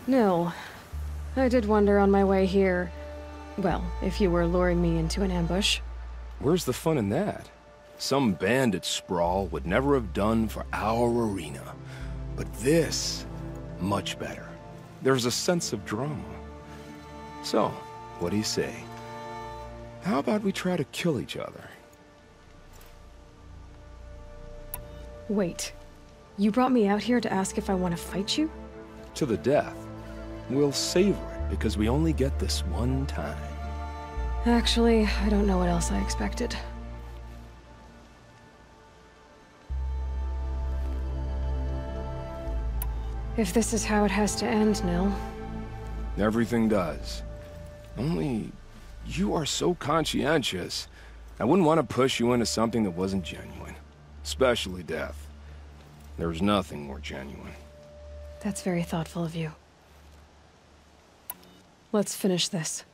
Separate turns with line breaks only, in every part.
Nil, I did wonder on my way here. Well, if you were luring me into an ambush.
Where's the fun in that? Some bandit sprawl would never have done for our arena. But this, much better. There's a sense of drama. So, what do you say? How about we try to kill each other?
Wait, you brought me out here to ask if I want to fight you?
To the death. We'll savor it, because we only get this one time.
Actually, I don't know what else I expected. If this is how it has to end, Nil.
Everything does. Only, you are so conscientious. I wouldn't want to push you into something that wasn't genuine. Especially death. There's nothing more genuine.
That's very thoughtful of you. Let's finish this.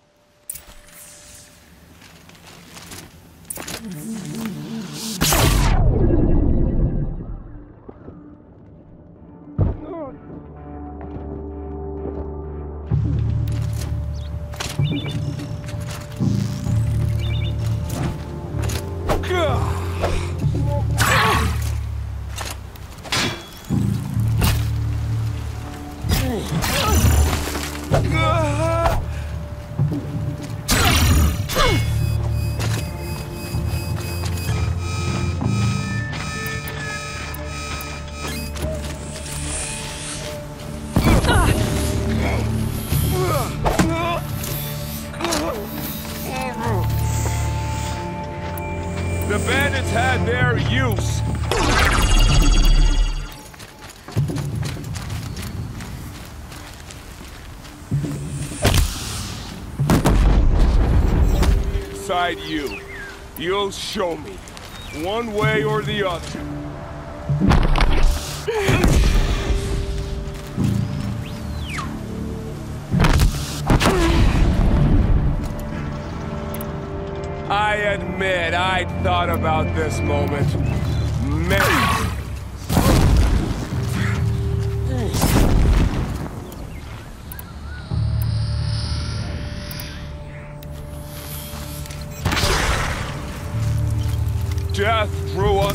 The bandits had their use. Inside you. You'll show me, one way or the other. I admit, I'd thought about this moment. Death drew us.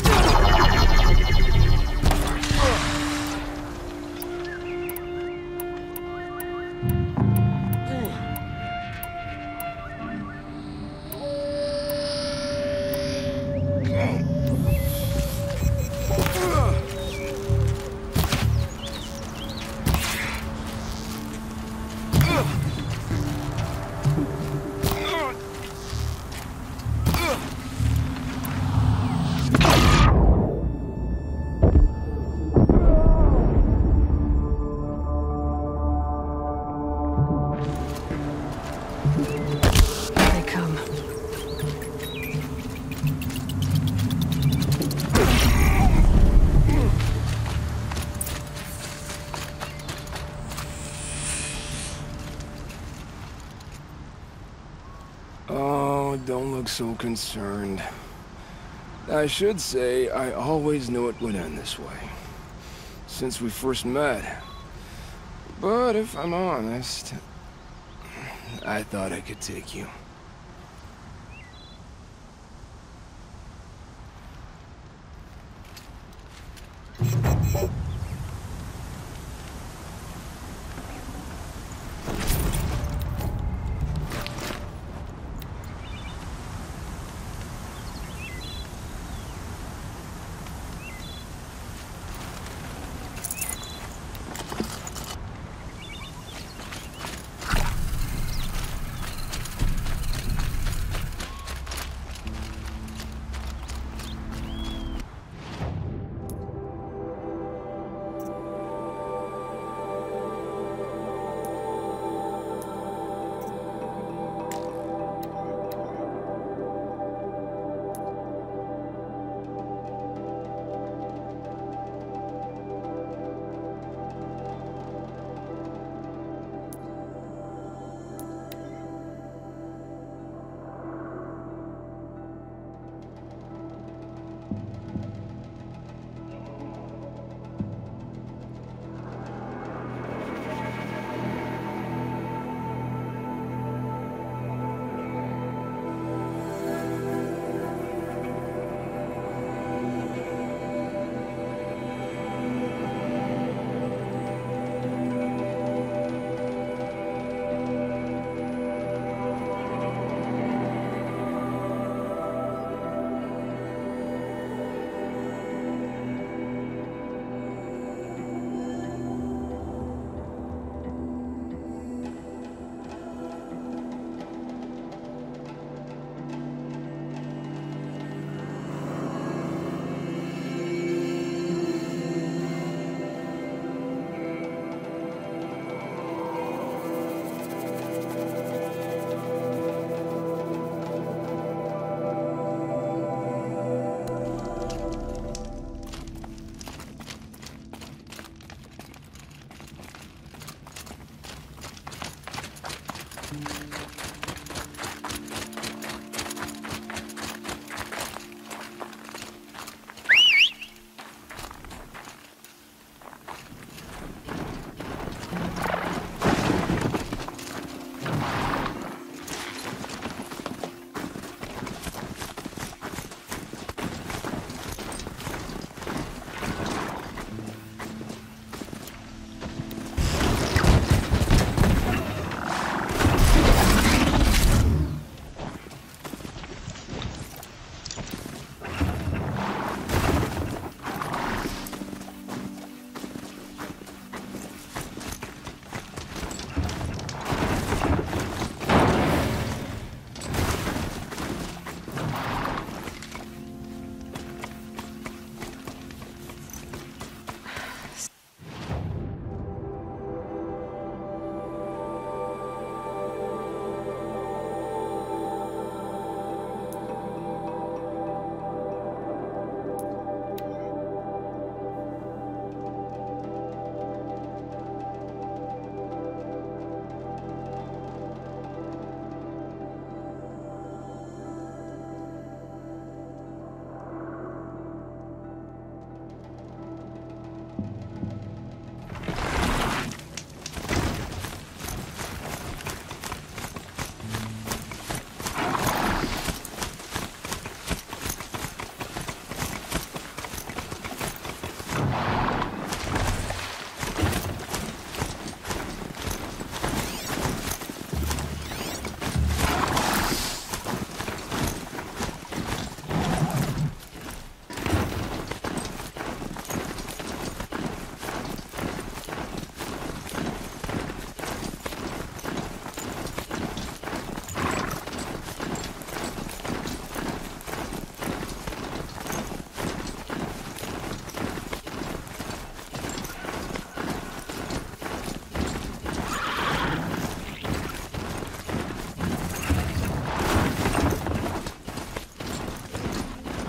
They come.
Oh, don't look so concerned. I should say, I always knew it would end this way. Since we first met. But if I'm honest, I thought I could take you.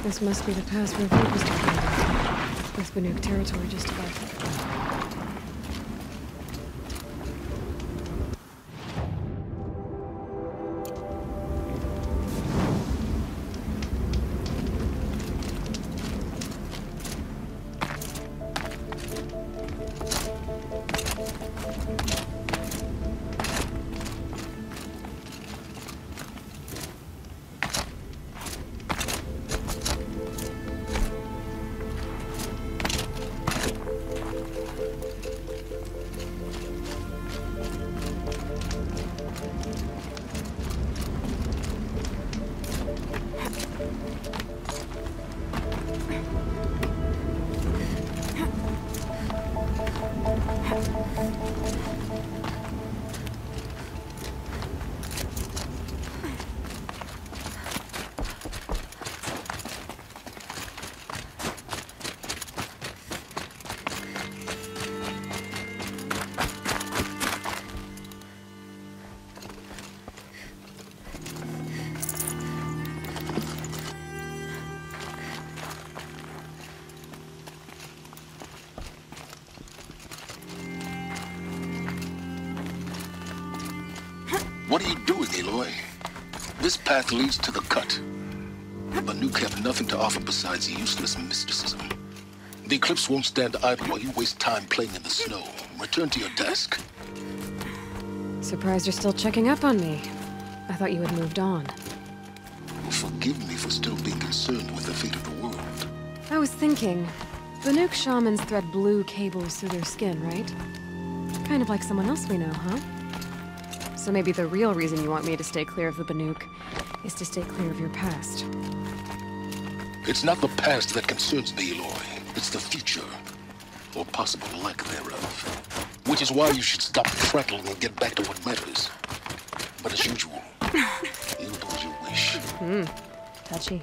This must be the pass where Void was defended, with Banuk territory just above.
What are you doing, Aloy? This path leads to the cut. Banuk have nothing to offer besides useless mysticism. The Eclipse won't stand idle while you waste time playing in the snow. Return to your desk.
Surprised you're still checking up on me. I thought you had moved on.
Forgive me for still being concerned with the fate of the world.
I was thinking, Banuk shamans thread blue cables through their skin, right? Kind of like someone else we know, huh? So maybe the real reason you want me to stay clear of the Banuk is to stay clear of your past.
It's not the past that concerns me, Aloy. It's the future. Or possible lack thereof. Which is why you should stop prattling and get back to what matters. But as usual, you do as you wish.
Touchy.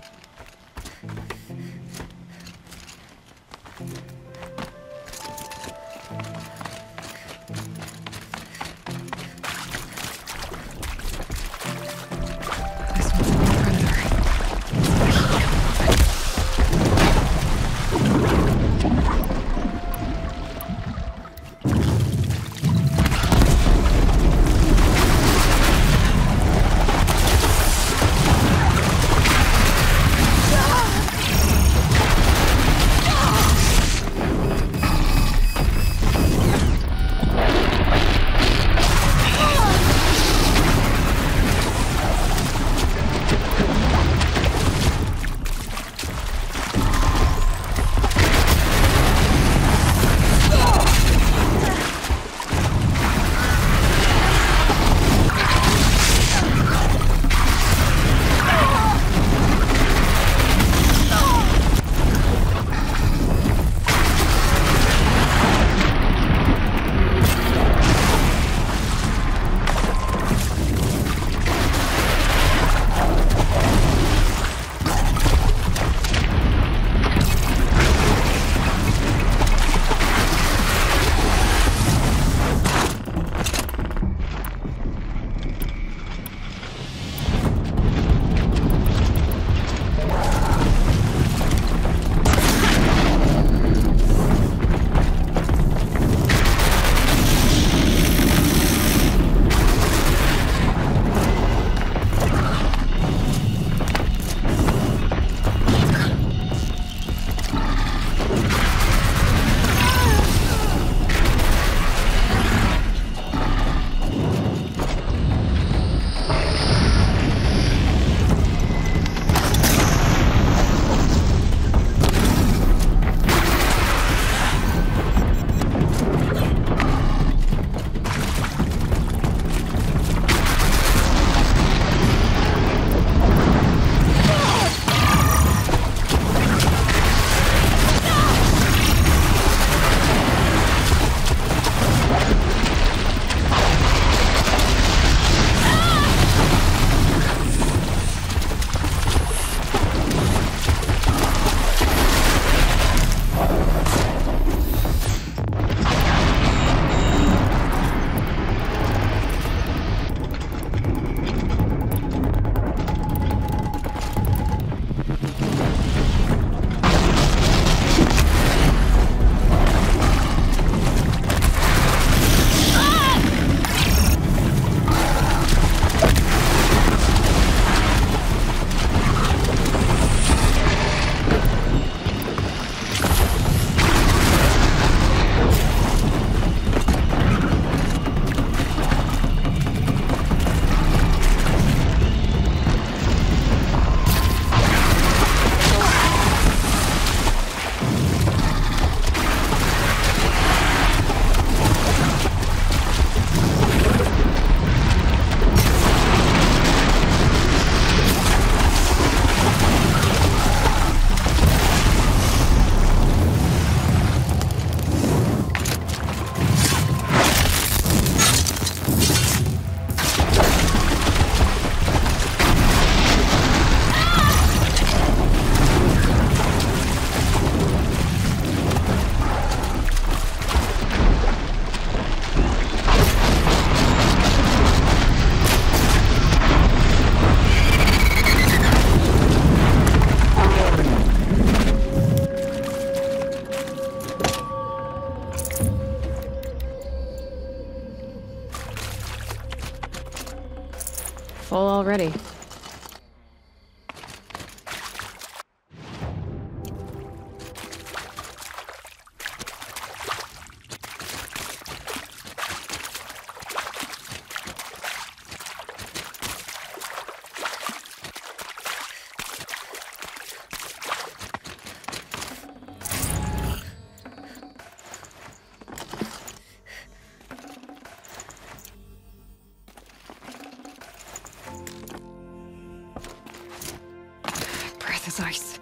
breath is ice.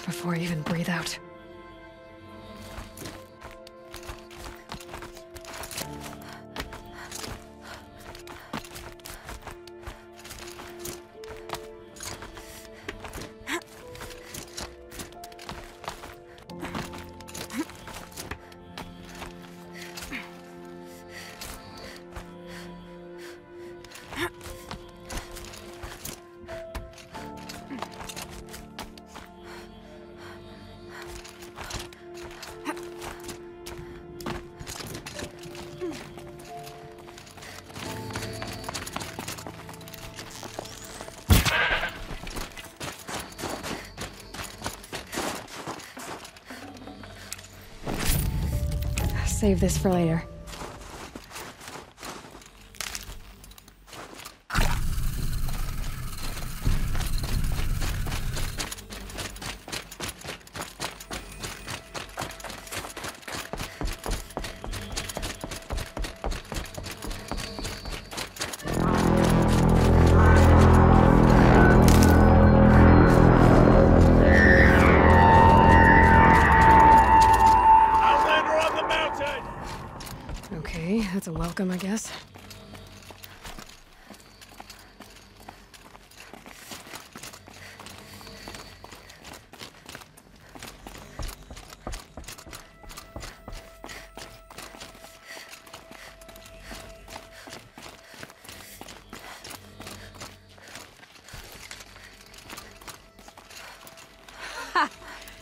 Before I even breathe out. Save this for later. Okay, that's a welcome, I guess.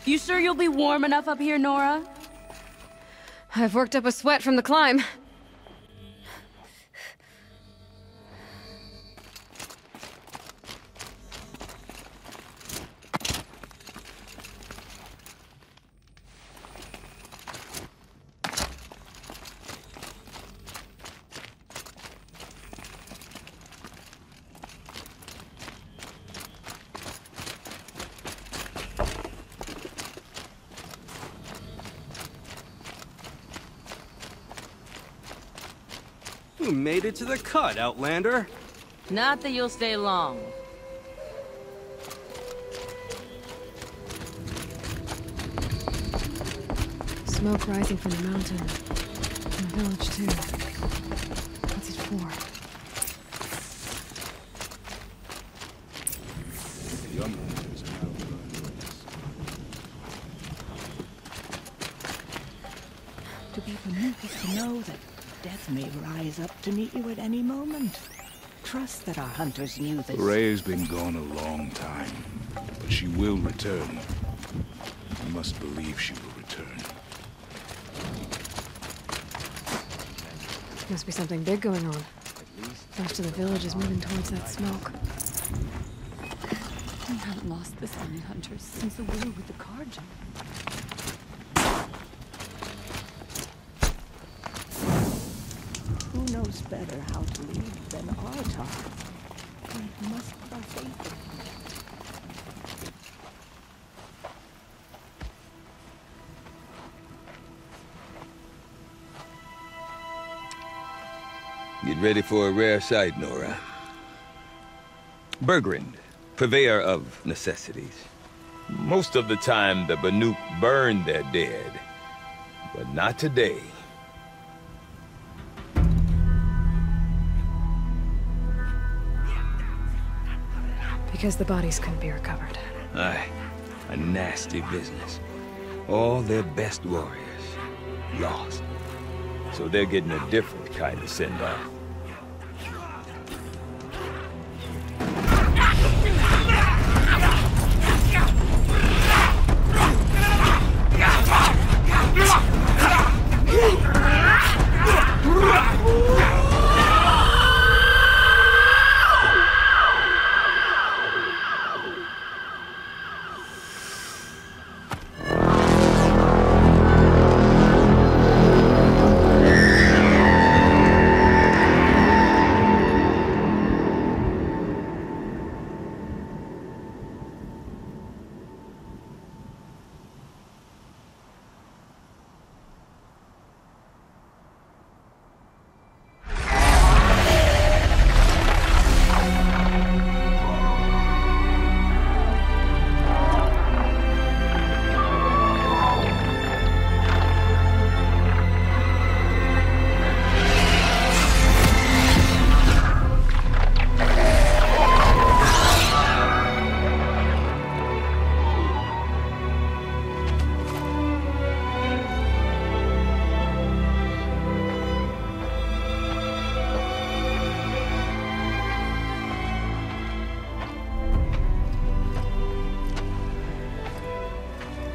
You sure you'll be warm enough up here, Nora?
I've worked up a sweat from the climb.
You made it to the cut, Outlander.
Not that you'll stay long.
Smoke rising from the mountain. And the village, too. What's it for?
The young hunters are now learning this.
To be beneath is to know that death may rise up to meet you at any moment. Trust that our hunters knew this.
Ray's been gone a long time, but she will return. You must believe she will return.
Must be something big going on. Most of the village is moving towards that smoke.
We haven't lost this many hunters since the war with the Carja.
Who knows better how to lead than Artar? We must put our faith in him.
Get ready for a rare sight, Nora. Bergrind, purveyor of necessities. Most of the time, the Banuk burn their dead, but not today.
Because the bodies couldn't be recovered.
Aye, a nasty business. All their best warriors lost. So they're getting a different kind of send-off.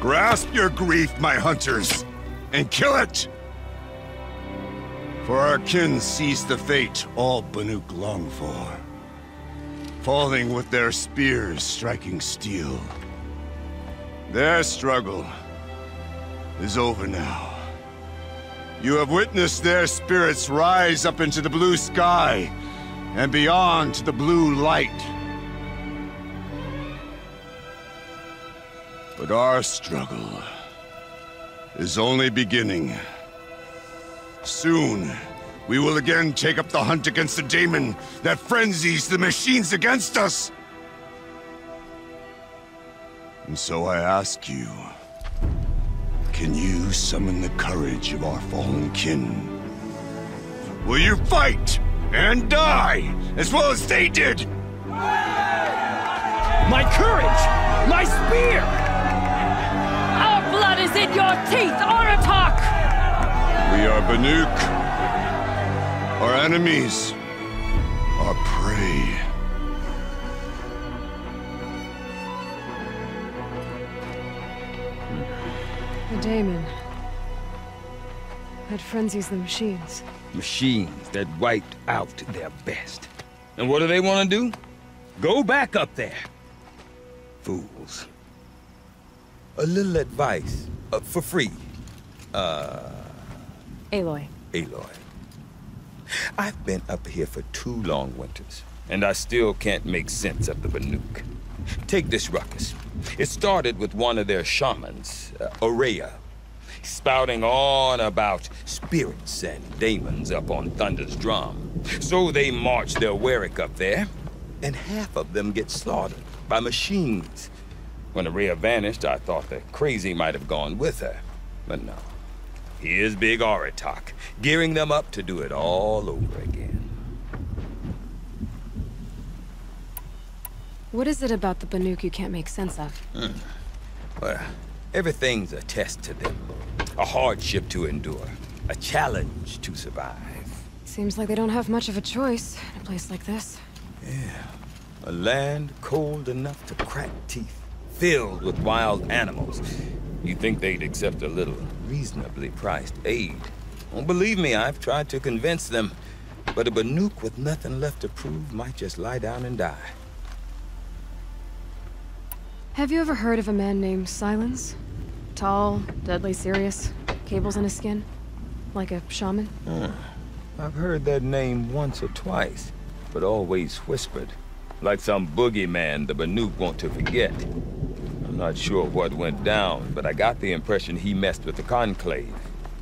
Grasp your grief, my hunters, and kill it! For our kin sees the fate all Banuk long for. Falling with their spears striking steel. Their struggle is over now. You have witnessed their spirits rise up into the blue sky and beyond to the blue light. But our struggle is only beginning. Soon, we will again take up the hunt against the daemon that frenzies the machines against us. And so I ask you, can you summon the courage of our fallen kin? Will you fight and die as well as they did?
My courage! My spear!
Our blood is in your teeth, Aratak!
We are Banuk. Our enemies are prey.
The daemon. That frenzies the machines.
Machines that wiped out their best. And what do they want to do? Go back up there. Fools. A little advice, for free.
Aloy.
Aloy. I've been up here for 2 long winters, and I still can't make sense of the Banuk. Take this ruckus. It started with one of their shamans, Ourea, spouting on about spirits and daemons up on Thunder's drum. So they march their Werik up there, and half of them get slaughtered by machines. When Ourea vanished, I thought the crazy might have gone with her, but no. Here's Big Aratak, gearing them up to do it all over again.
What is it about the Banuk you can't make sense of?
Well, everything's a test to them. A hardship to endure. A challenge to survive.
Seems like they don't have much of a choice in a place like this.
Yeah. A land cold enough to crack teeth. Filled with wild animals. You'd think they'd accept a little reasonably priced aid. Well, believe me, I've tried to convince them. But a Banuk with nothing left to prove might just lie down and die.
Have you ever heard of a man named Silence? Tall, deadly serious, cables in his skin? Like a shaman?
I've heard that name once or twice, but always whispered. Like some boogeyman the Banuk want to forget. I'm not sure what went down, but I got the impression he messed with the Conclave.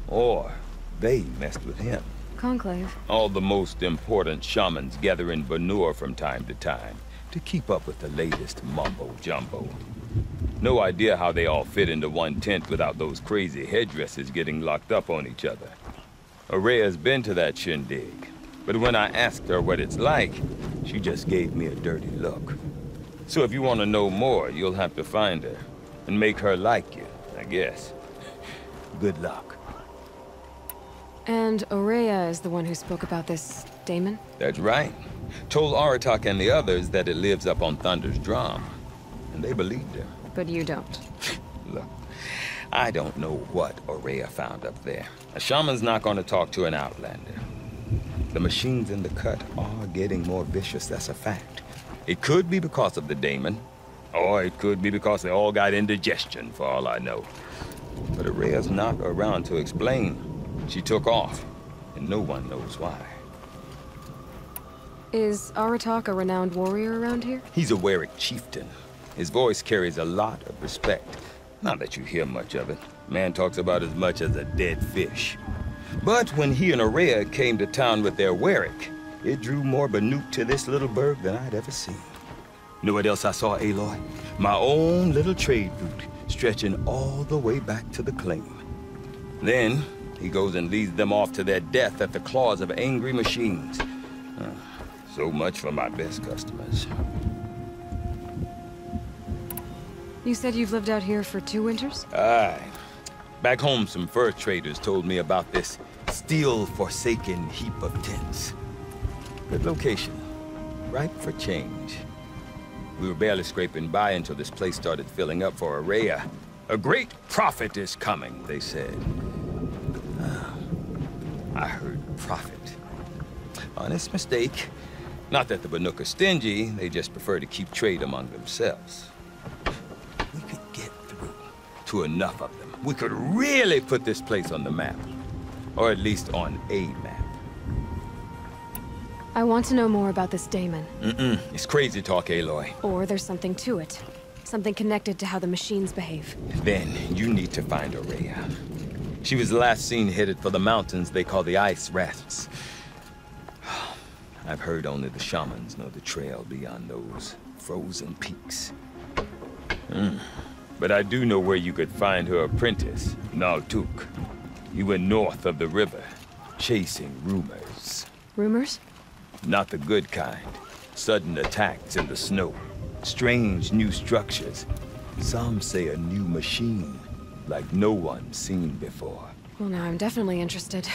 Or they messed with him.
Conclave?
All the most important shamans gather in Banur from time to time to keep up with the latest mumbo-jumbo. No idea how they all fit into one tent without those crazy headdresses getting locked up on each other. Ourea's been to that shindig, but when I asked her what it's like, she just gave me a dirty look. So if you want to know more, you'll have to find her and make her like you, I guess. Good luck.
And Ourea is the one who spoke about this daemon?
That's right. Told Aratak and the others that it lives up on Thunder's drum. And they believed him.
But you don't.
Look, I don't know what Ourea found up there. A shaman's not going to talk to an outlander. The machines in the cut are getting more vicious, that's a fact. It could be because of the daemon, or it could be because they all got indigestion, for all I know. But Ourea's not around to explain. She took off, and no one knows why.
Is Aratak a renowned warrior around here?
He's a Werik chieftain. His voice carries a lot of respect. Not that you hear much of it. Man talks about as much as a dead fish. But when he and Ourea came to town with their Werik, it drew more Banuk to this little burg than I'd ever seen. Know what else I saw, Aloy? My own little trade route, stretching all the way back to the claim. Then, he goes and leads them off to their death at the claws of angry machines. So much for my best customers.
You said you've lived out here for 2 winters?
Aye. Back home, some fur traders told me about this steel-forsaken heap of tents. Good location. Ripe for change. We were barely scraping by until this place started filling up for Ourea. A great prophet is coming, they said. I heard prophet. Honest mistake. Not that the Banuk are stingy, they just prefer to keep trade among themselves. We could get through to enough of them. We could really put this place on the map. Or at least on a map.
I want to know more about this Daemon.
It's crazy talk, Aloy.
Or there's something to it. Something connected to how the machines behave.
Then you need to find Ourea. She was last seen headed for the mountains they call the Ice Rafts. I've heard only the shamans know the trail beyond those frozen peaks. But I do know where you could find her apprentice, Naltuk. He went north of the river, chasing rumors.
Rumors?
Not the good kind. Sudden attacks in the snow. Strange new structures. Some say a new machine, like no one's seen before.
Well, now I'm definitely interested.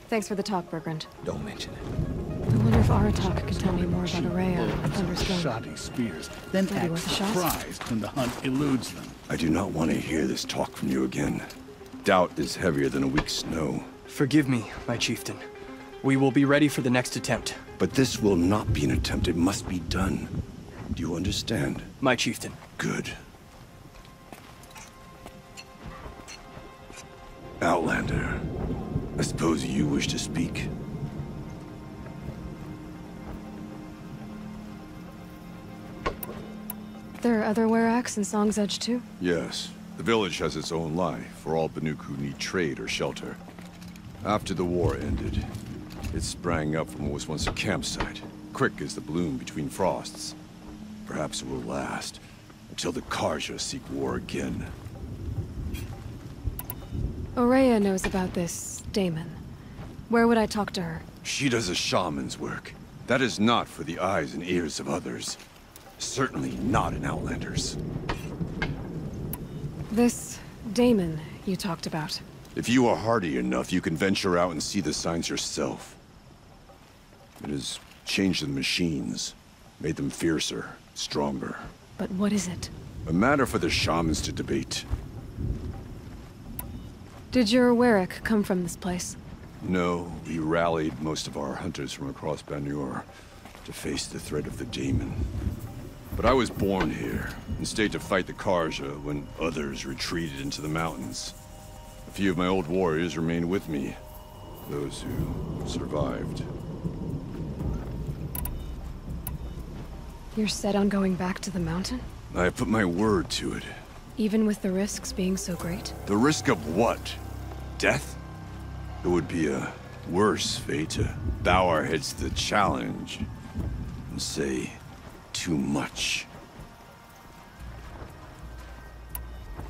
Thanks for the talk, Bergrand.
Don't mention it.
I wonder if Aratak could tell me more about Ourea and Thunder's Gun.
Shoddy spears, then
Maybe
act
worth a shot?
surprised when the hunt eludes them.
I do not want to hear this talk from you again. Doubt is heavier than a week's snow.
Forgive me, my chieftain. We will be ready for the next attempt.
But this will not be an attempt. It must be done. Do you understand?
My chieftain.
Good. Outlander, I suppose you wish to speak?
There are other Weraks in Song's Edge too?
Yes. The village has its own life for all Banuk who need trade or shelter. After the war ended, it sprang up from what was once a campsite, quick as the bloom between frosts. Perhaps it will last, until the Karja seek war again.
Ourea knows about this Daemon. Where would I talk to her?
She does a shaman's work. That is not for the eyes and ears of others. Certainly not an Outlander's.
This Daemon you talked about.
If you are hardy enough, you can venture out and see the signs yourself. It has changed the machines, made them fiercer, stronger.
But what is it?
A matter for the shamans to debate.
Did your Werak come from this place?
No, we rallied most of our hunters from across Banur to face the threat of the Daemon. But I was born here, and stayed to fight the Karja when others retreated into the mountains. A few of my old warriors remained with me, those who survived.
You're set on going back to the mountain?
I have put my word to it.
Even with the risks being so great?
The risk of what? Death? It would be a worse fate to bow our heads to the challenge and say too much.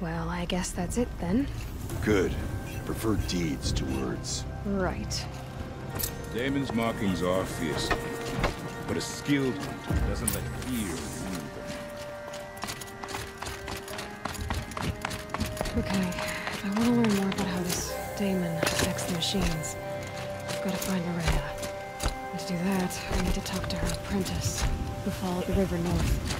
Well, I guess that's it then.
Good. Prefer deeds to words.
Right.
Daemon's markings are fearsome, but a skilled hunter doesn't let fear rule them.
Okay, if I want to learn more about how this Daemon affects the machines, I've got to find Ourea. And to do that, I need to talk to her apprentice, who followed the river north.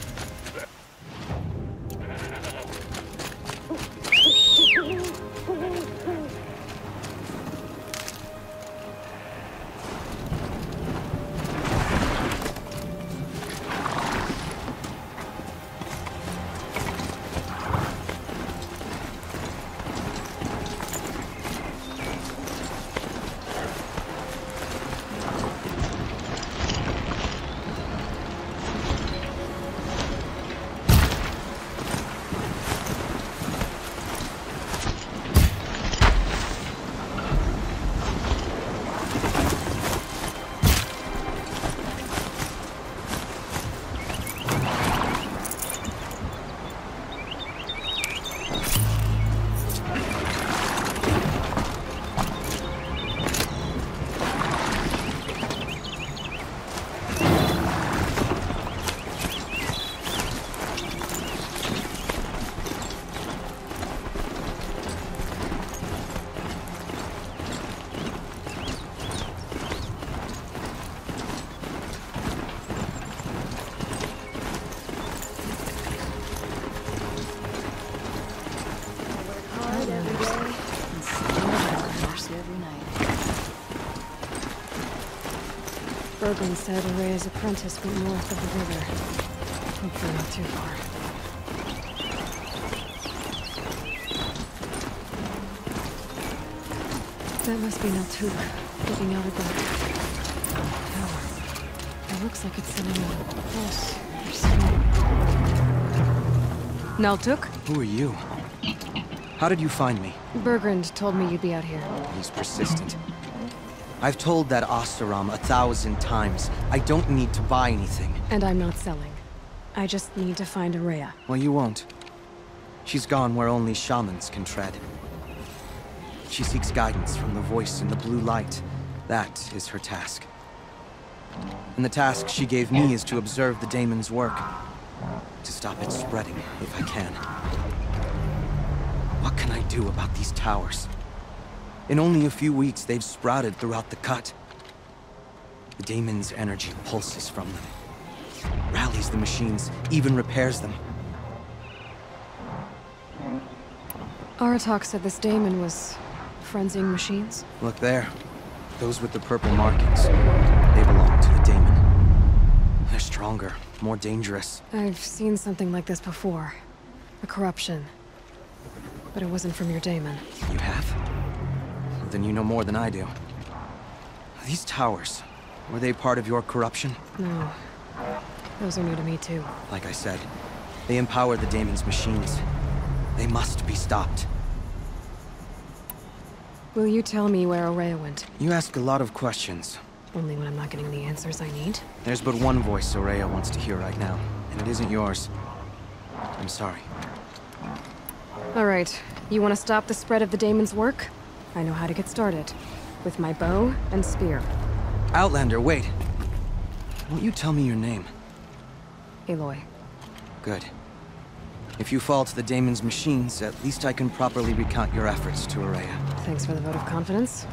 Bergren said Araya's apprentice went north of the river. Hopefully not too far. That must be Naltuk, looking out of the tower. It looks like it's sending a pulse or something. Naltuk?
Who are you? How did you find me?
Bergrand told me you'd be out here.
He's persistent. I've told that Oseram 1,000 times. I don't need to buy anything.
And I'm not selling. I just need to find Araya.
Well, you won't. She's gone where only shamans can tread. She seeks guidance from the voice in the blue light. That is her task. And the task she gave me is to observe the daemon's work. To stop it spreading, if I can. What can I do about these towers? In only a few weeks, they've sprouted throughout the cut. The daemon's energy pulses from them. Rallies the machines, even repairs them.
Aratak said this daemon was frenzying machines?
Look there. Those with the purple markings. They belong to the daemon. They're stronger, more dangerous.
I've seen something like this before. A corruption. But it wasn't from your daemon.
You have? Well, then you know more than I do. These towers, were they part of your corruption?
No. Those are new to me too.
Like I said, they empower the daemon's machines. They must be stopped.
Will you tell me where Araya went?
You ask a lot of questions.
Only when I'm not getting the answers I need?
There's but one voice Araya wants to hear right now, and it isn't yours. I'm sorry.
Alright, you want to stop the spread of the daemon's work? I know how to get started. With my bow and spear.
Outlander, wait. Won't you tell me your name?
Aloy.
Good. If you fall to the daemon's machines, at least I can properly recount your efforts to Araya.
Thanks for the vote of confidence.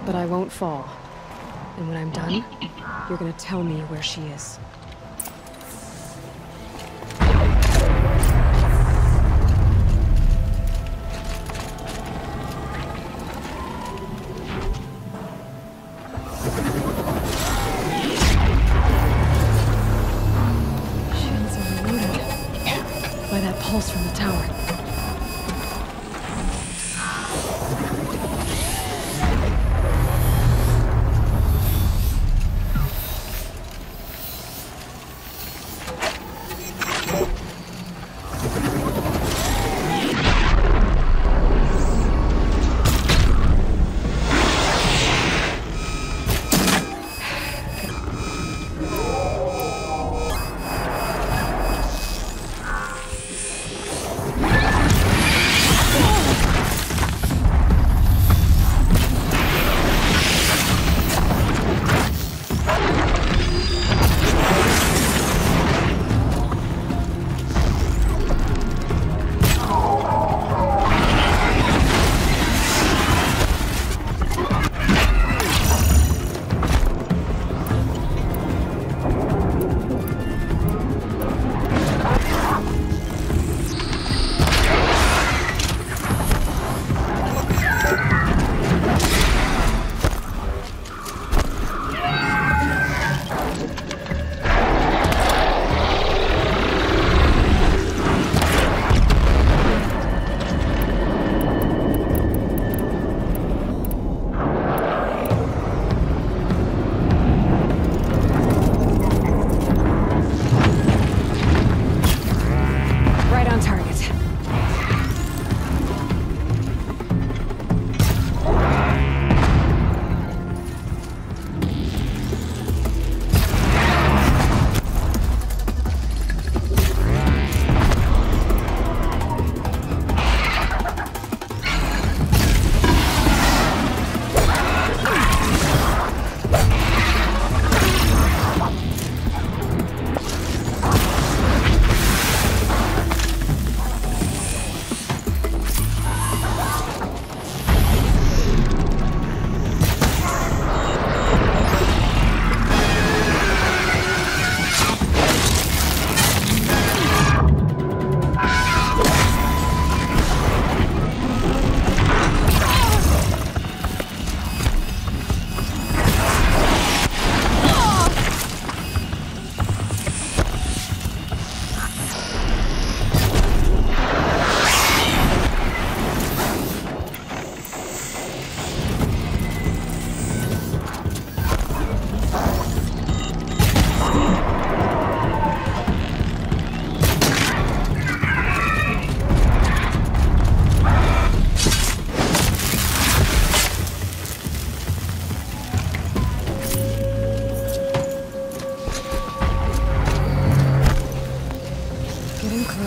But I won't fall. And when I'm done, you're gonna tell me where she is. Shields are reloaded by that pulse from the tower.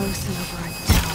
close and over a tower.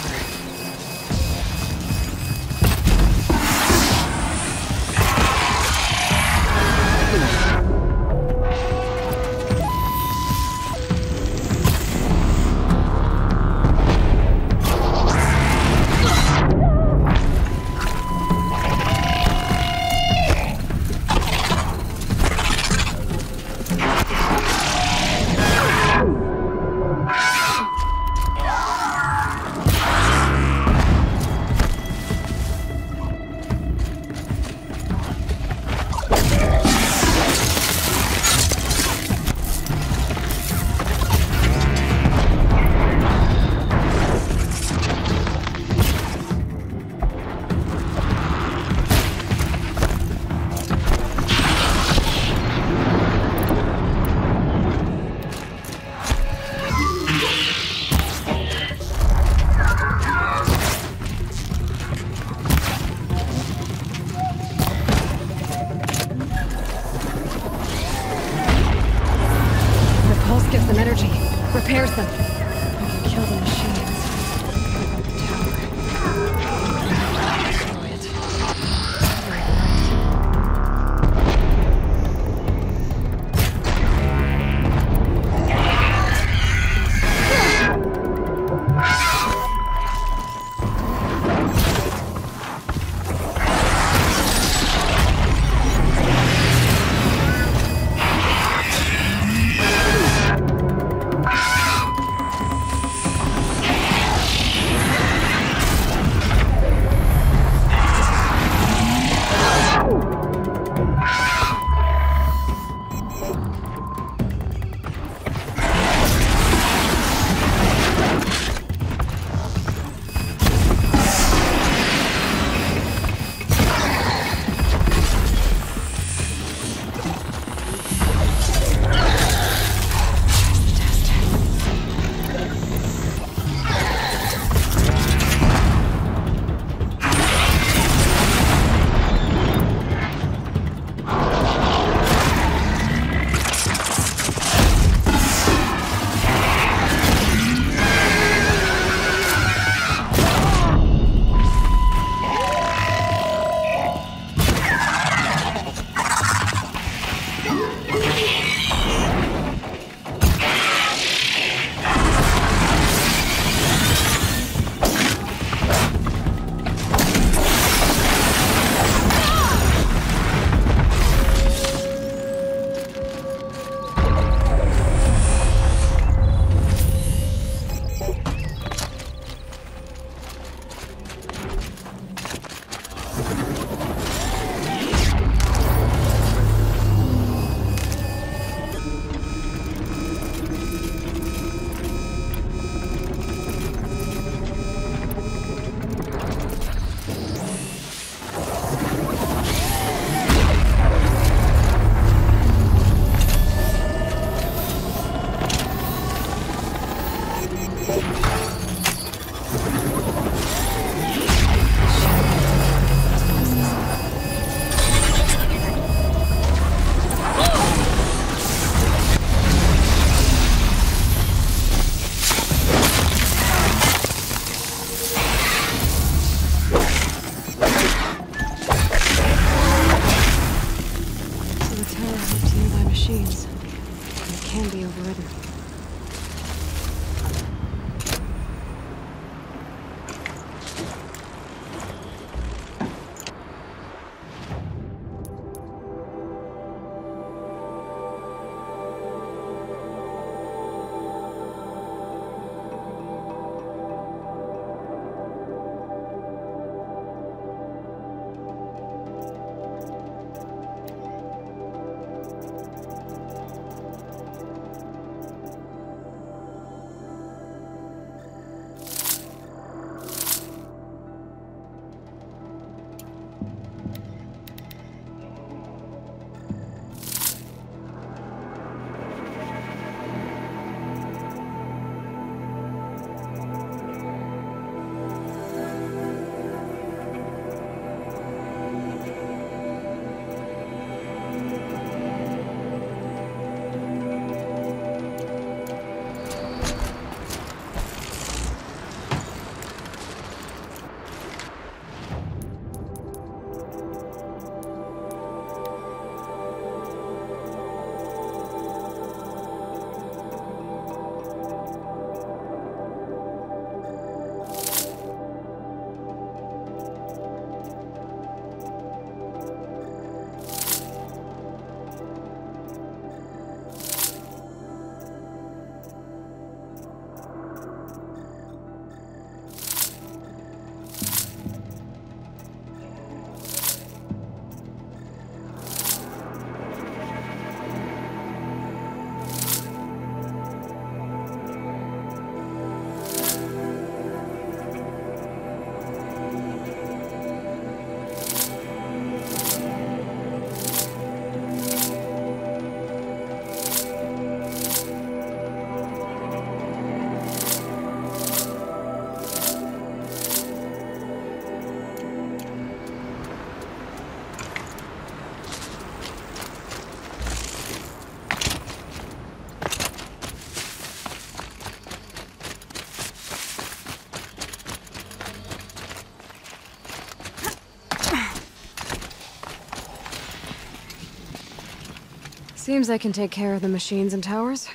Seems I can take care of the machines and towers.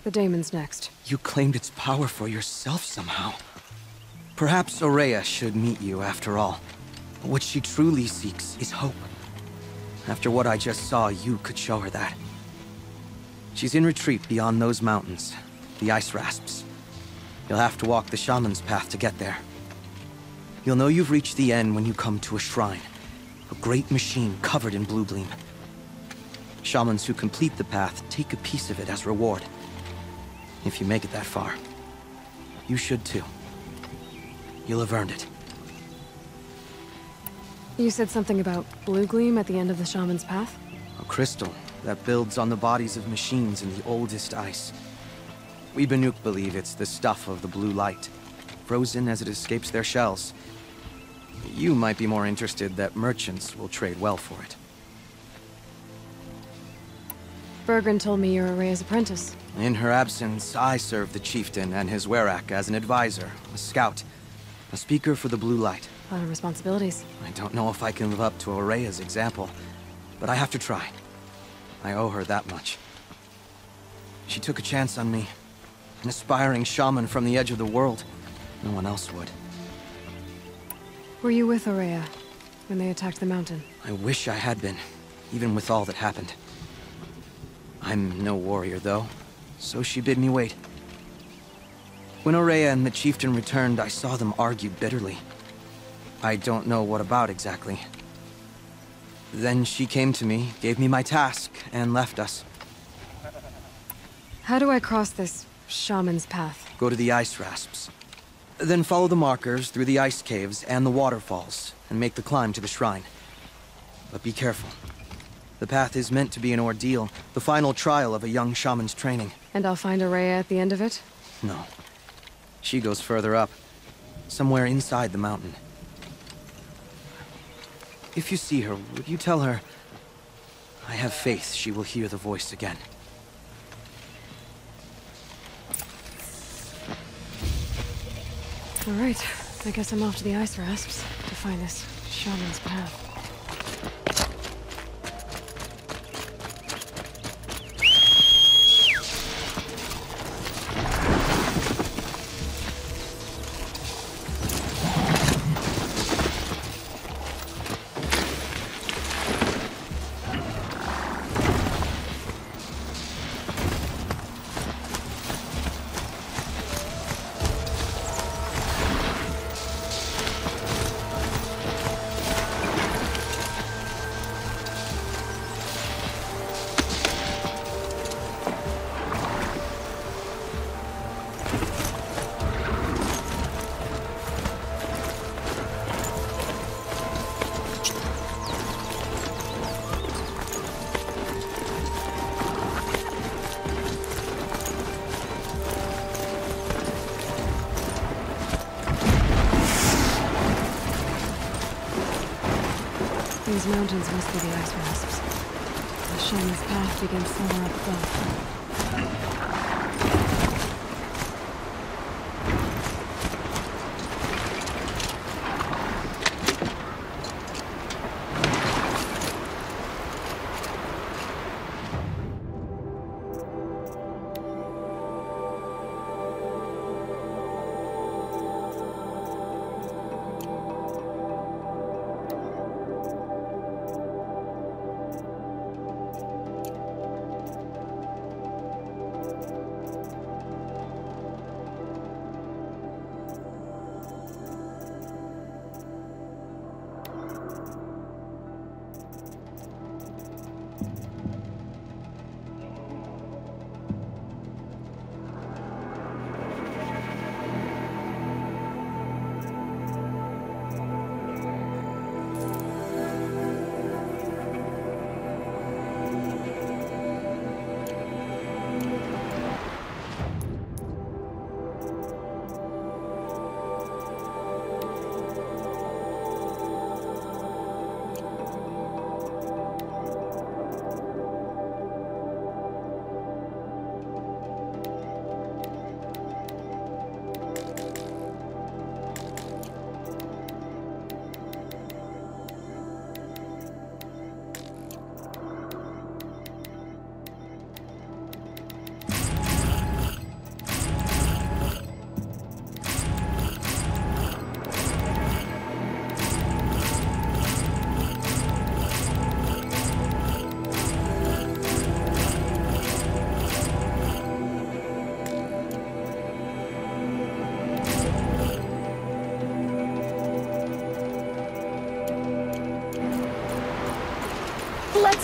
The daemon's next.
You claimed its power for yourself somehow. Perhaps Ourea should meet you after all. What she truly seeks is hope. After what I just saw, you could show her that. She's in retreat beyond those mountains, the Ice Rasps. You'll have to walk the Shaman's path to get there. You'll know you've reached the end when you come to a shrine. A great machine covered in blue gleam. Shamans who complete the path take a piece of it as reward. If you make it that far, you should too. You'll have earned it.
You said something about blue gleam at the end of the Shaman's path?
A crystal that builds on the bodies of machines in the oldest ice. We Banuk believe it's the stuff of the blue light, frozen as it escapes their shells. You might be more interested that merchants will trade well for it.
Bergren told me you're Ourea's apprentice.
In her absence, I serve the chieftain and his werak as an advisor, a scout, a speaker for the blue light.
A lot of responsibilities.
I don't know if I can live up to Ourea's example, but I have to try. I owe her that much. She took a chance on me. An aspiring shaman from the edge of the world. No one else would.
Were you with Ourea when they attacked the mountain?
I wish I had been, even with all that happened. I'm no warrior, though, so she bid me wait. When Ourea and the chieftain returned, I saw them argue bitterly. I don't know what about exactly. Then she came to me, gave me my task, and left us.
How do I cross this shaman's path?
Go to the Ice Rasps. Then follow the markers through the ice caves and the waterfalls, and make the climb to the shrine. But be careful. The path is meant to be an ordeal, the final trial of a young shaman's training.
And I'll find Ourea at the end of it?
No. She goes further up, somewhere inside the mountain. If you see her, would you tell her, I have faith she will hear the voice again.
All right, I guess I'm off to the Ice Rasps to find this shaman's path. These mountains must be the Ice Rasps. The shaman's path begins somewhere up above.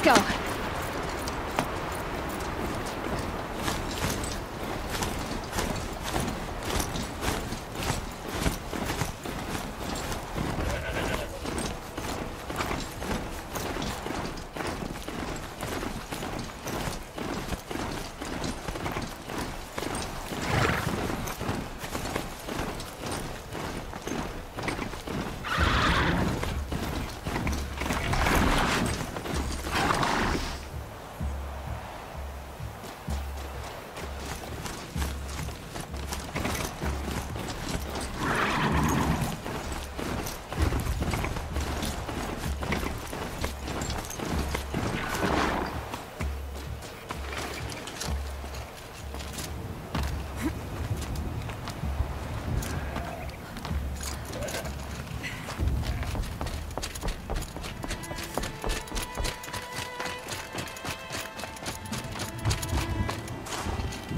Let's go.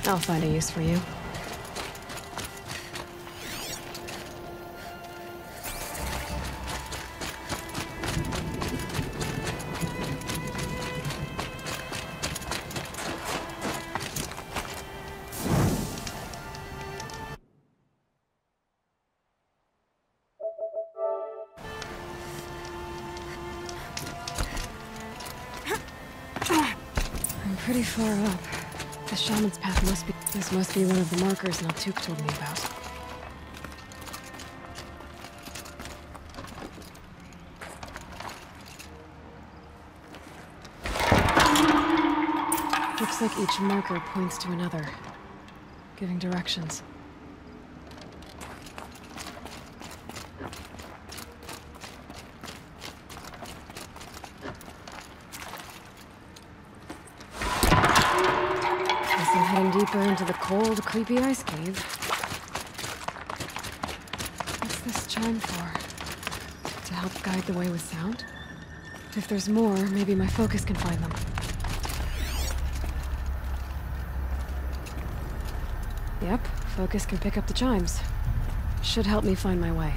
I'll find a use for you. I'm pretty far up. The shaman's path this must be one of the markers Naltuk told me about. Looks like each marker points to another, giving directions. Deeper into the cold, creepy ice cave. What's this chime for? To help guide the way with sound? If there's more, maybe my focus can find them. Yep, focus can pick up the chimes. Should help me find my way.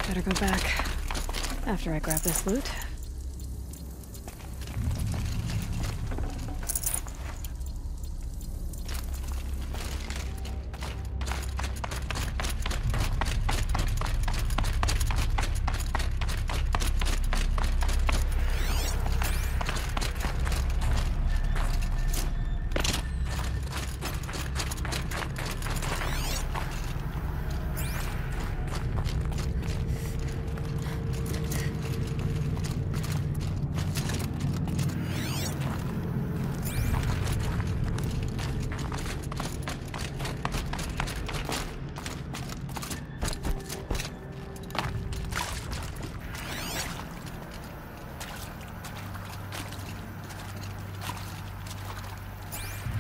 Better go back after I grab this loot.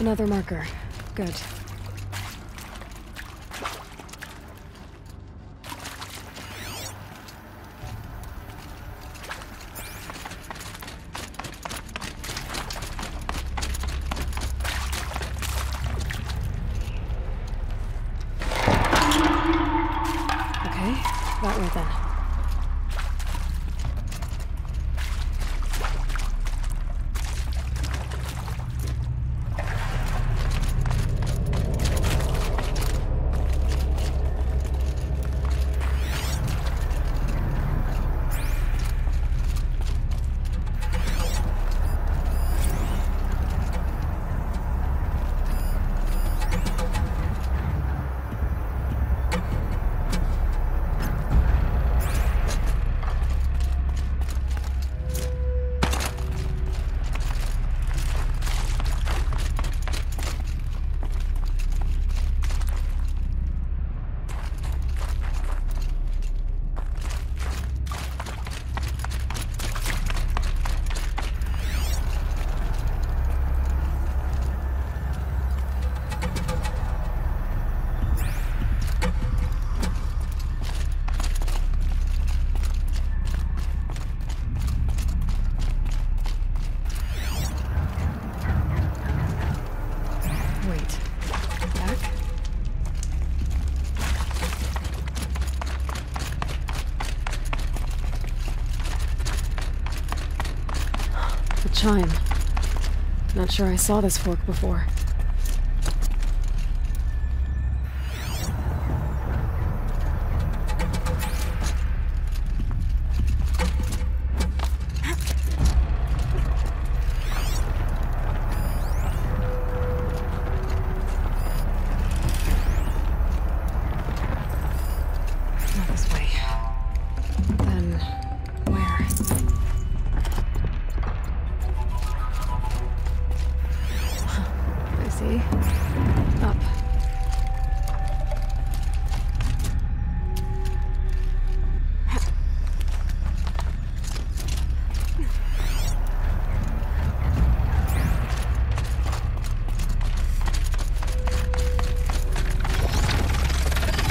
Another marker. Good. Okay, that way then. chime. Not sure I saw this fork before. Not this way. Then where? I see. Up.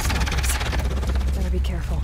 Stalkers. Better be careful.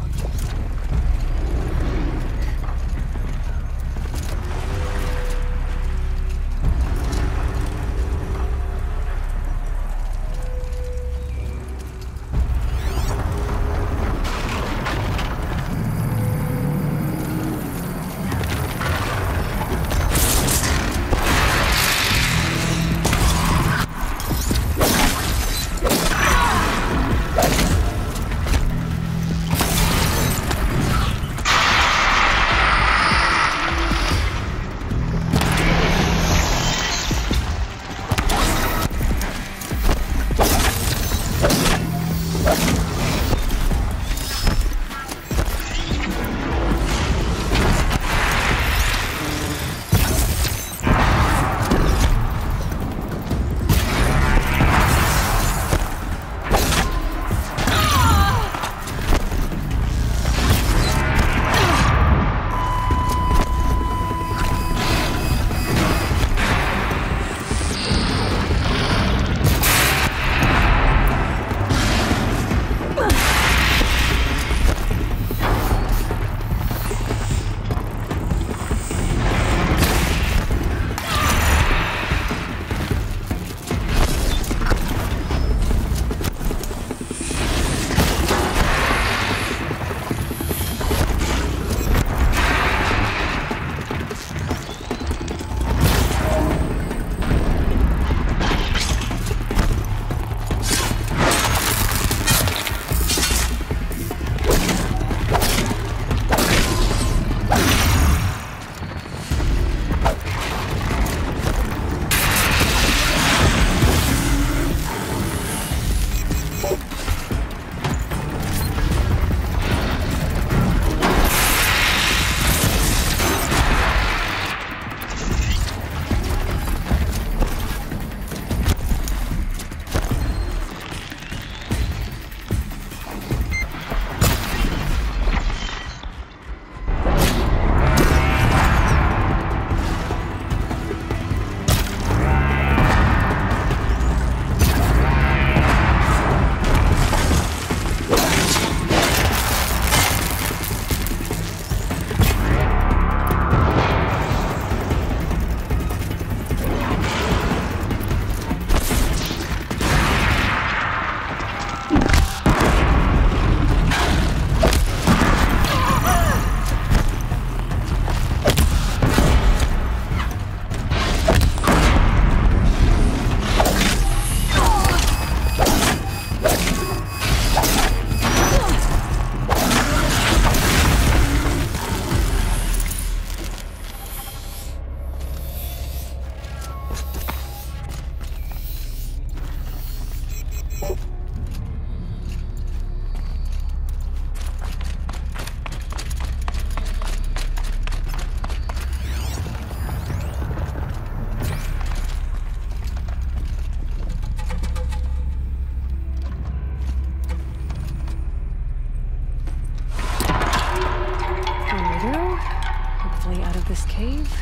This cave?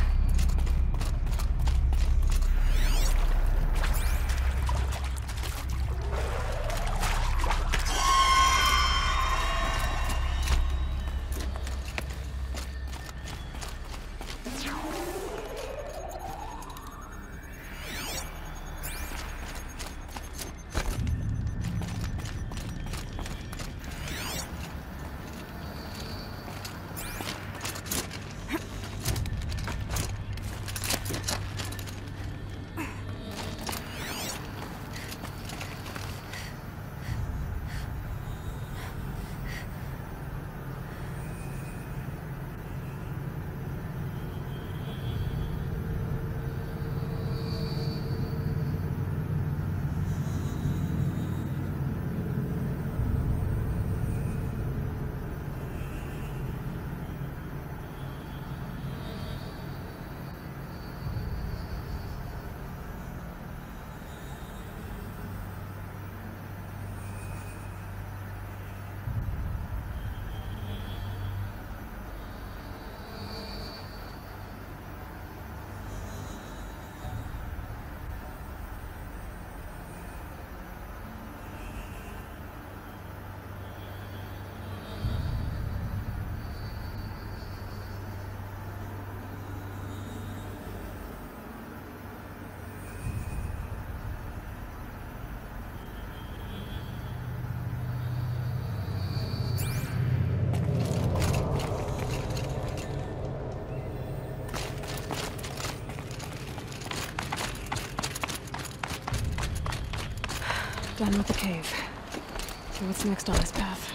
done with the cave. So what's next on his path?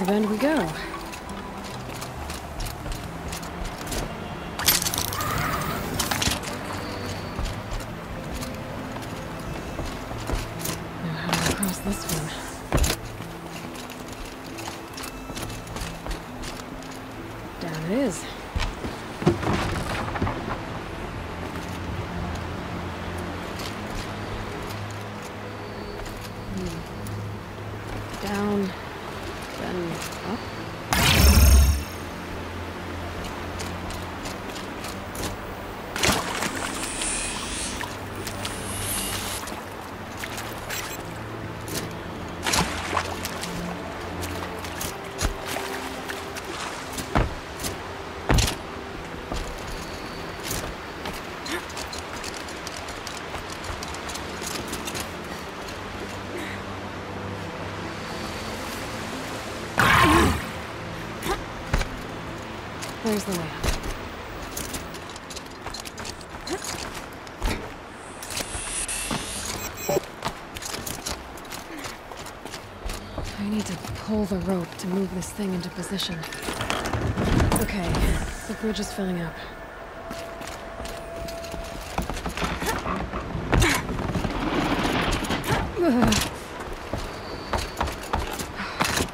Bend we go. Now how do I cross this one? Down it is. Down. Then up. There's the way up. I need to pull the rope to move this thing into position. Okay, the bridge is filling up.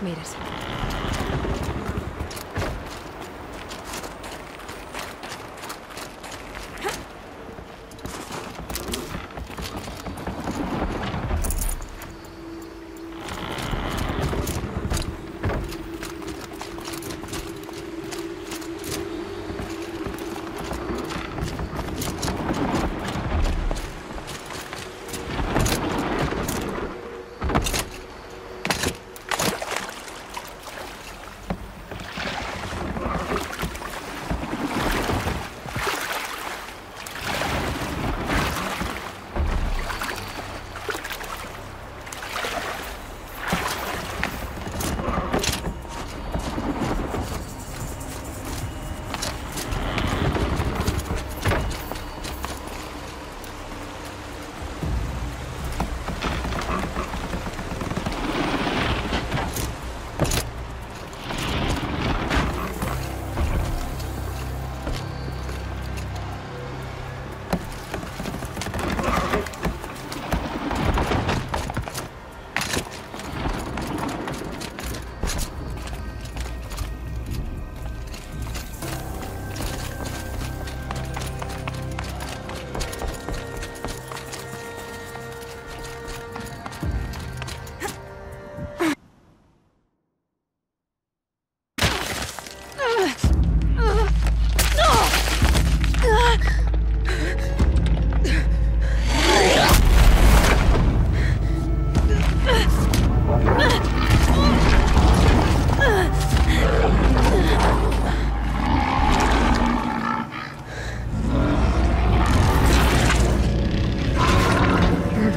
Made it.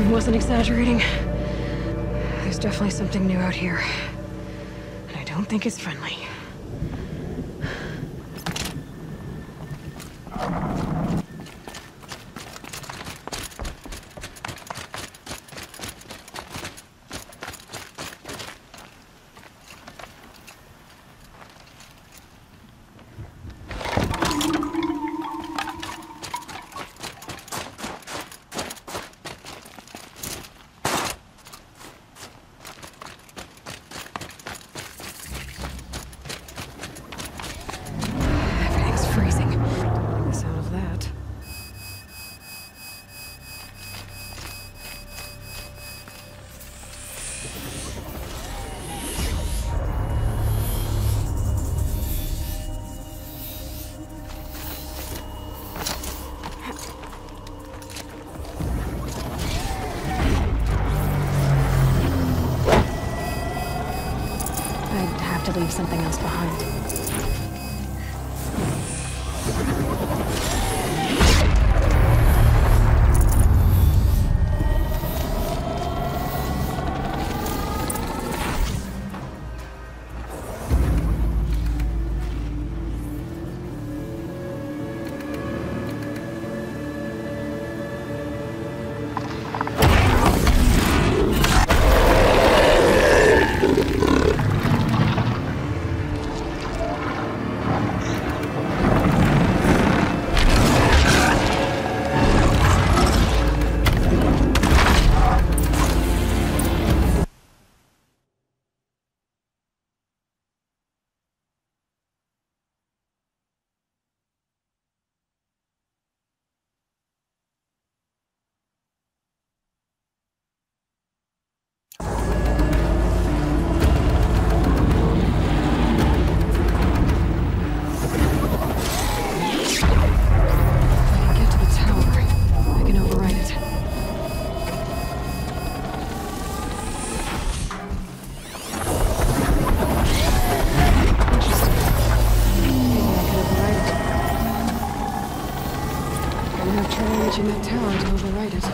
Wasn't exaggerating. There's definitely something new out here. And I don't think it's friendly. leave something else behind. Reaching that tower to override it.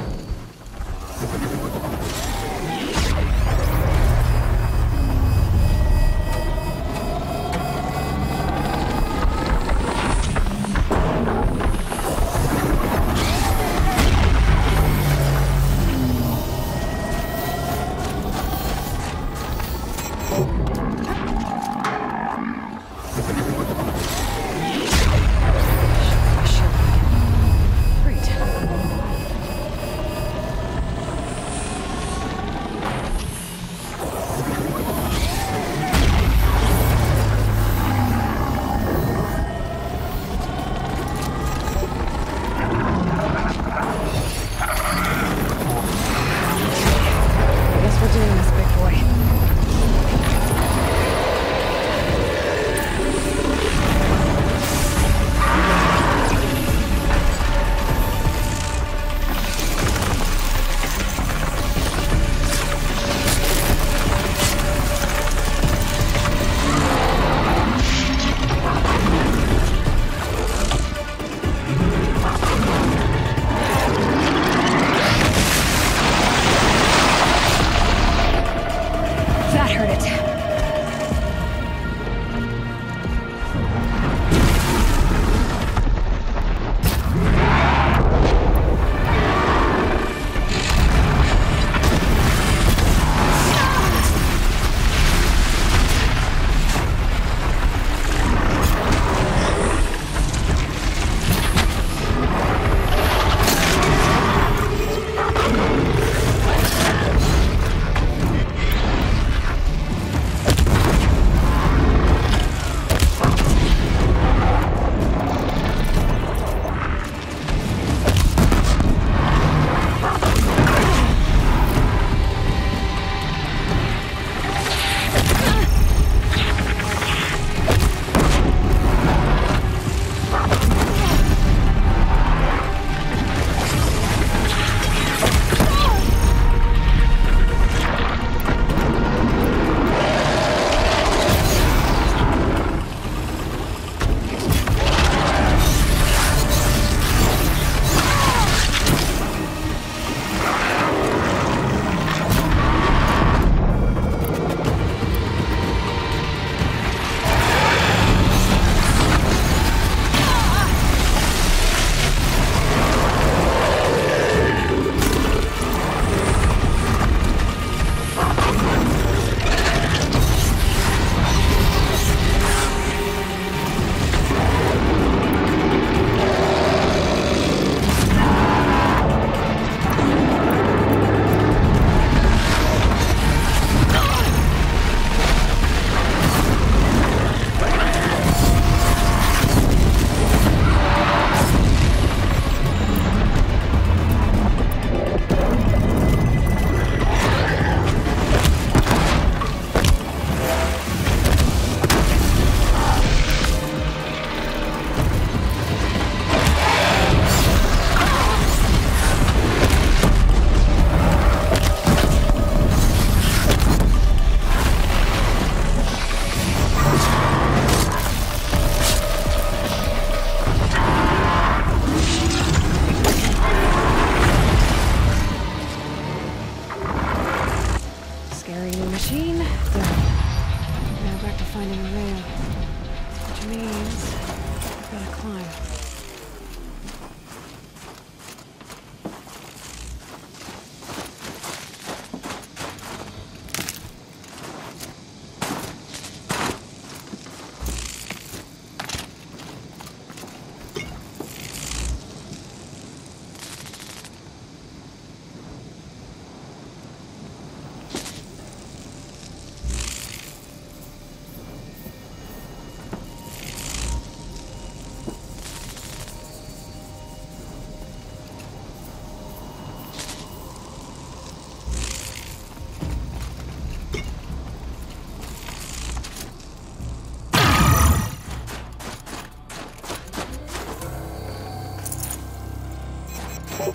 I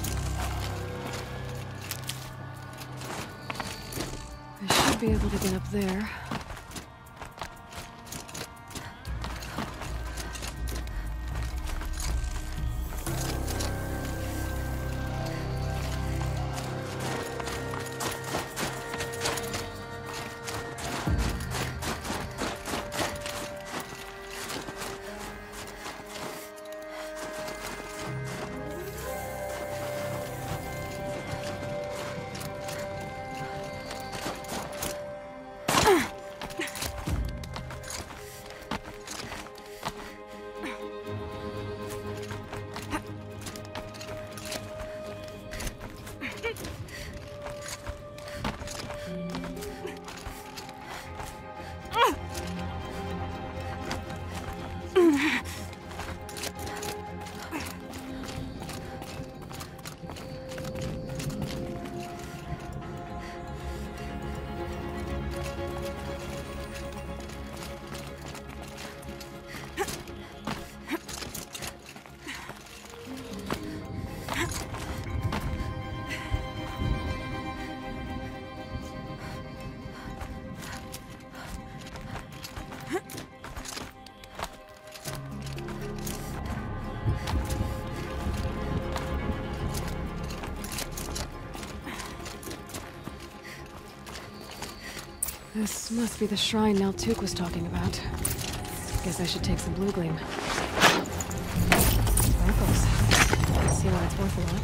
should be able to get up there. This must be the shrine Naltuk was talking about. Guess I should take some blue gleam. Sparkles. See why it's worth a lot.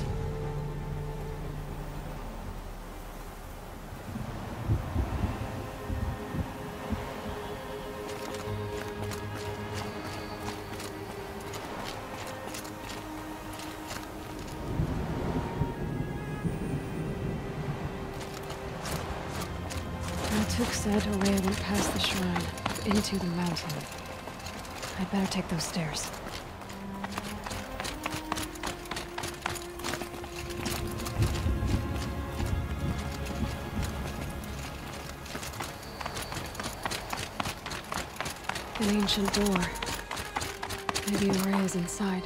Naltuk said Ourea went past the shrine, into the mountain. I'd better take those stairs. An ancient door. Maybe Ourea's inside.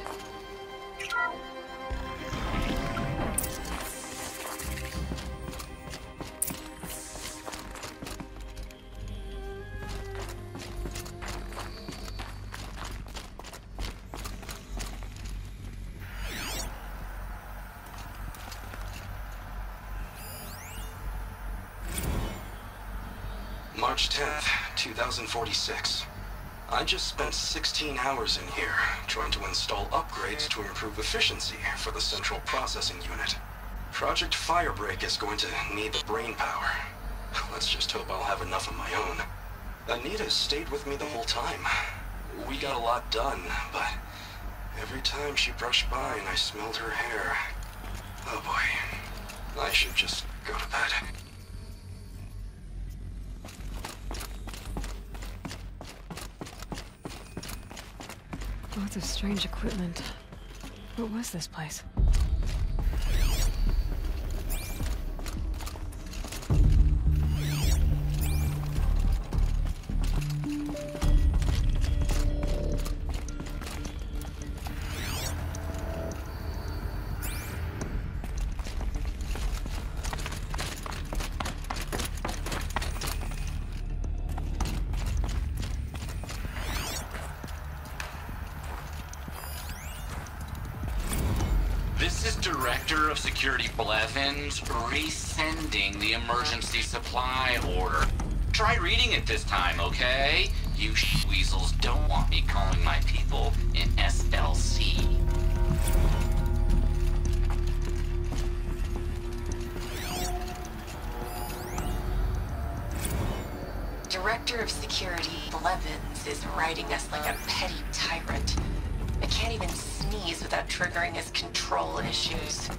March 10th, 2046. I just spent 16 hours in here, trying to install upgrades to improve efficiency for the central processing unit. Project Firebreak is going to need the brain power. Let's just hope I'll have enough of my own. Anita stayed with me the whole time. We got a lot done, but every time she brushed by and I smelled her hair... Oh boy. I should just go to bed.
Lots of strange equipment. What was this place?
This is Director of Security Blevins resending the emergency supply order. Try reading it this time, okay? You weasels don't want me calling my people in SLC.
Director of Security Blevins is riding us like a petty tyrant. I can't even sneeze without triggering his control issues.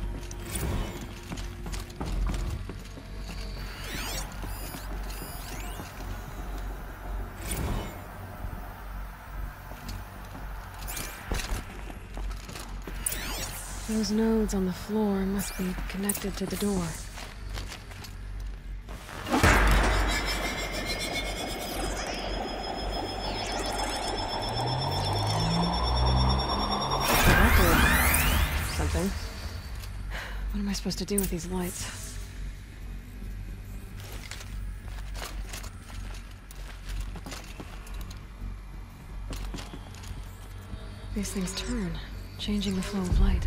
Those nodes on the floor must be connected to the door. What am I supposed to do with these lights? These things turn, changing the flow of light.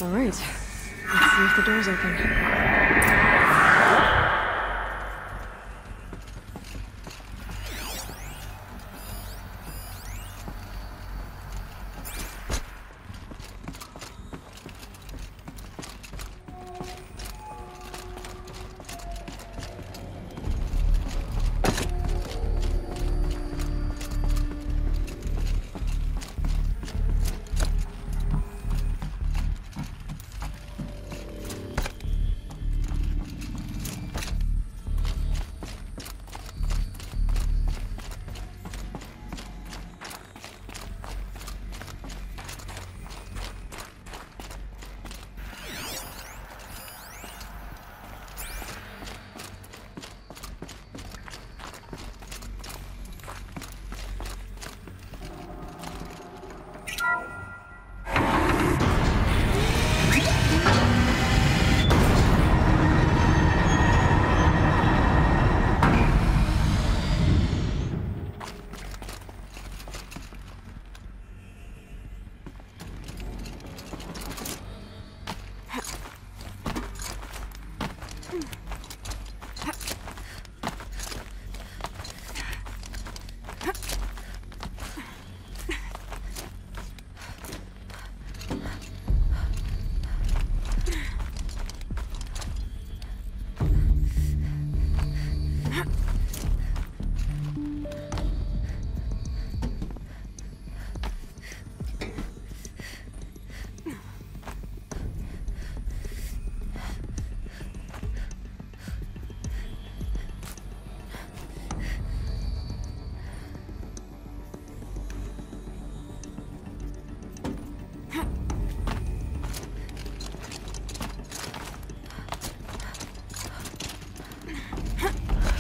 All right, let's see if the door's open.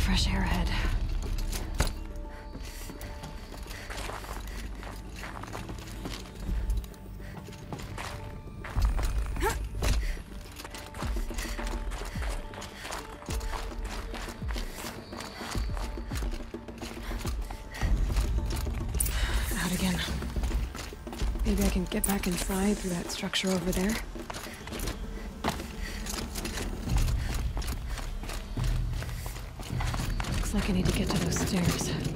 Fresh air ahead. Out again. Maybe I can get back inside through that structure over there. Looks like I need to get to those stairs.